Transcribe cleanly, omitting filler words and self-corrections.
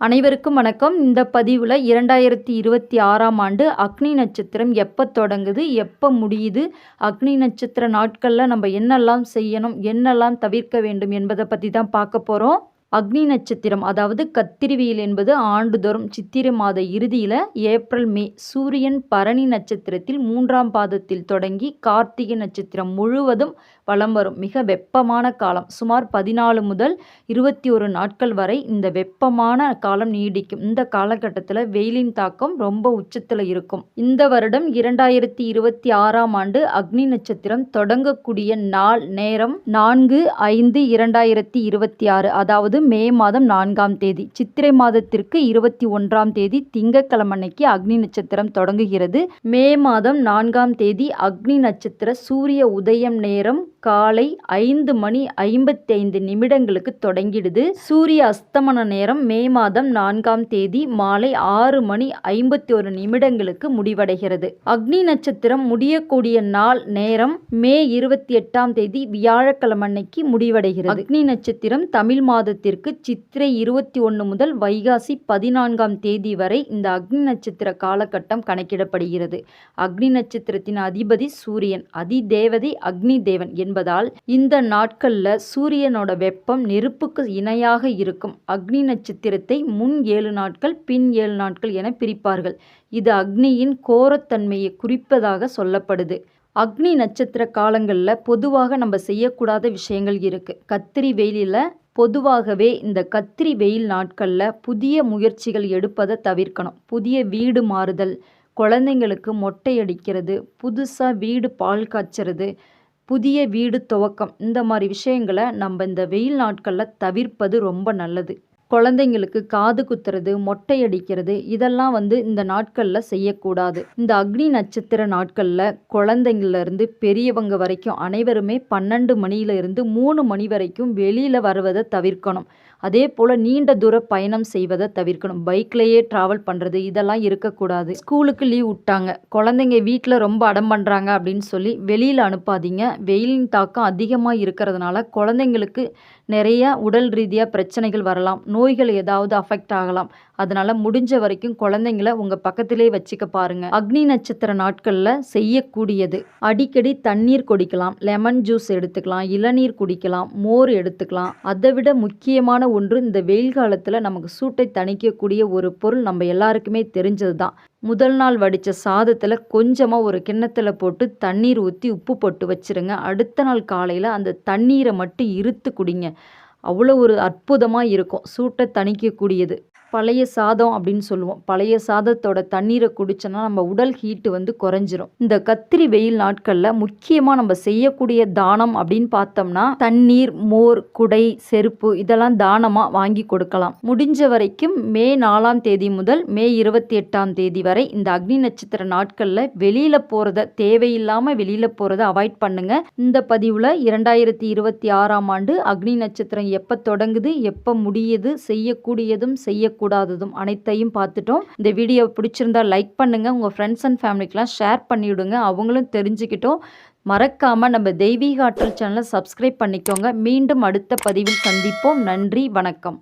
அனைவருக்கும் வணக்கம். இந்த பதிவில் 2026ஆம் ஆண்டு அக்னி நட்சத்திரம் எப்போ தொடங்குது, எப்போ முடியுது, அக்னி நட்சத்திர நாட்களில் நம்ம என்னெல்லாம் செய்யணும், என்னெல்லாம் தவிர்க்க வேண்டும் என்பதை பற்றி தான் பார்க்க போகிறோம். அக்னி நட்சத்திரம் அதாவது கத்திரிவெயில் என்பது ஆண்டுதோறும் சித்திரை மாத இறுதியில் ஏப்ரல் மே சூரியன் பரணி நட்சத்திரத்தில் 3ஆம் பாதத்தில் தொடங்கி கார்த்திகை நட்சத்திரம் முழுவதும் வலம் வரும் மிக வெப்பமான காலம். சுமார் 14 முதல் 21 நாட்கள் வரை இந்த வெப்பமான காலம் நீடிக்கும். இந்த காலகட்டத்தில் வெயிலின் தாக்கம் ரொம்ப உச்சத்தில் இருக்கும். இந்த வருடம் 2026ஆம் ஆண்டு அக்னி நட்சத்திரம் தொடங்கக்கூடிய நாள் நேரம் 4/5/2026 அதாவது மே மாதம் 4ஆம் தேதி. சித்திரை மாதத்திற்கு 21ஆம் தேதி திங்கட்கிழமை அன்னைக்கு அக்னி நட்சத்திரம் தொடங்குகிறது. மே மாதம் 4ஆம் தேதி அக்னி நட்சத்திர சூரிய உதயம் நேரம் காலை 5:55 தொடங்கிடுது. சூரிய அஸ்தமன நேரம் மே மாதம் 4ஆம் தேதி மாலை 6:51 முடிவடைகிறது. அக்னி நட்சத்திரம் முடியக்கூடிய நாள் நேரம் மே 28ஆம் தேதி வியாழக்கிழமை அன்னைக்கு முடிவடைகிறது. அக்னி நட்சத்திரம் தமிழ் மாதத்திற்கு சித்திரை 21 முதல் வைகாசி 14ஆம் தேதி வரை இந்த அக்னி நட்சத்திர காலகட்டம் கணக்கிடப்படுகிறது. அக்னி நட்சத்திரத்தின் அதிபதி சூரியன், அதிதேவதை அக்னி தேவன் என்பதால் இந்த நாட்கள்ல சூரியனோட வெப்பம் நெருப்புக்கு இணையாக இருக்கும். அக்னி நட்சத்திரத்தை முன் 7 நாட்கள் பின் 7 நாட்கள் என பிரிப்பார்கள். இது அக்னியின் கோரத்தன்மையை குறிப்பதாக சொல்லப்படுது. அக்னி நட்சத்திர காலங்களில் பொதுவாக நம்ம செய்யக்கூடாத விஷயங்கள் இருக்குது. கத்திரி வெயிலில் பொதுவாகவே இந்த கத்திரி வெயில் நாட்களில் புதிய முயற்சிகள் எடுப்பதை தவிர்க்கணும். புதிய வீடு மாறுதல், குழந்தைங்களுக்கு மொட்டை அடிக்கிறது, புதுசாக வீடு பால் காய்ச்சறது, புதிய வீடு துவக்கம், இந்த மாதிரி விஷயங்களை நம்ம இந்த வெயில் நாட்களில் தவிர்ப்பது ரொம்ப நல்லது. குழந்தைங்களுக்கு காது குத்துறது, மொட்டை அடிக்கிறது இதெல்லாம் இந்த நாட்களில் செய்யக்கூடாது. இந்த அக்னி நட்சத்திர நாட்களில் குழந்தைங்கள்லேருந்து பெரியவங்க வரைக்கும் அனைவருமே 12 மணியிலிருந்து 3 மணி வரைக்கும் வெளியில் வருவதை தவிர்க்கணும். அதே போல் நீண்ட தூர பயணம் செய்வதை தவிர்க்கணும். பைக்லேயே ட்ராவல் பண்ணுறது இதெல்லாம் இருக்கக்கூடாது. ஸ்கூலுக்கு லீவ் விட்டாங்க, குழந்தைங்க வீட்டில் ரொம்ப அடம் பண்ணுறாங்க அப்படின்னு சொல்லி வெளியில் அனுப்பாதீங்க. வெயிலின் தாக்கம் அதிகமாக இருக்கிறதுனால குழந்தைங்களுக்கு நிறைய உடல் ரீதியாக பிரச்சனைகள் வரலாம், நோய்கள் ஏதாவது அஃபெக்ட் ஆகலாம். அதனால் முடிஞ்ச வரைக்கும் குழந்தைங்கள உங்கள் பக்கத்திலே வச்சுக்க பாருங்கள். அக்னி நட்சத்திர நாட்களில் செய்யக்கூடியது அடிக்கடி தண்ணீர் குடிக்கலாம், லெமன் ஜூஸ் எடுத்துக்கலாம், இளநீர் குடிக்கலாம், மோர் எடுத்துக்கலாம். அதை விட முக்கியமான ஒன்று, இந்த வெயில் காலத்தில் நமக்கு சூட்டை தணிக்கக்கூடிய ஒரு பொருள் நம்ம எல்லாருக்குமே தெரிஞ்சது தான். முதல் நாள் வடித்த சாதத்தில் கொஞ்சமாக ஒரு கிண்ணத்தில் போட்டு தண்ணீர் ஊற்றி உப்பு போட்டு வச்சுருங்க. அடுத்த நாள் காலையில் அந்த தண்ணீரை மட்டும் இருத்து குடிங்க. அவ்வளோ ஒரு அற்புதமாக இருக்கும், சூட்டை தணிக்கக்கூடியது. பழைய சாதம் அப்படின்னு சொல்லுவோம். பழைய சாதத்தோட தண்ணீரை குடிச்சோன்னா நம்ம உடல் ஹீட்டு குறைஞ்சிரும். இந்த கத்திரி வெயில் நாட்களில் முக்கியமாக நம்ம செய்யக்கூடிய தானம் அப்படின்னு பார்த்தோம்னா தண்ணீர், மோர், குடை, செருப்பு இதெல்லாம் தானமாக வாங்கி கொடுக்கலாம். முடிஞ்ச வரைக்கும் மே 4ஆம் தேதி முதல் மே 28ஆம் தேதி வரை இந்த அக்னி நட்சத்திர நாட்களில் வெளியில் போகிறத, தேவையில்லாமல் வெளியில் போகிறத அவாய்ட் பண்ணுங்க. இந்த பதிவில் 2026ஆம் ஆண்டு அக்னி நட்சத்திரம் எப்போ தொடங்குது, எப்போ முடியுது, செய்யக்கூடியதும் செய்யக்கூடாததும் அனைத்தையும் பார்த்துட்டோம். இந்த வீடியோ பிடிச்சிருந்தா லைக் பண்ணுங்க, உங்க ஃப்ரெண்ட்ஸ் அண்ட் ஃபேமிலிக்கெல்லாம் ஷேர் பண்ணிவிடுங்க, அவங்களும் தெரிஞ்சுக்கிட்டோம். மறக்காம நம்ம தெய்வீக ஆற்றல் சேனலை சப்ஸ்கிரைப் பண்ணிக்கோங்க. மீண்டும் அடுத்த பதிவில் சந்திப்போம். நன்றி, வணக்கம்.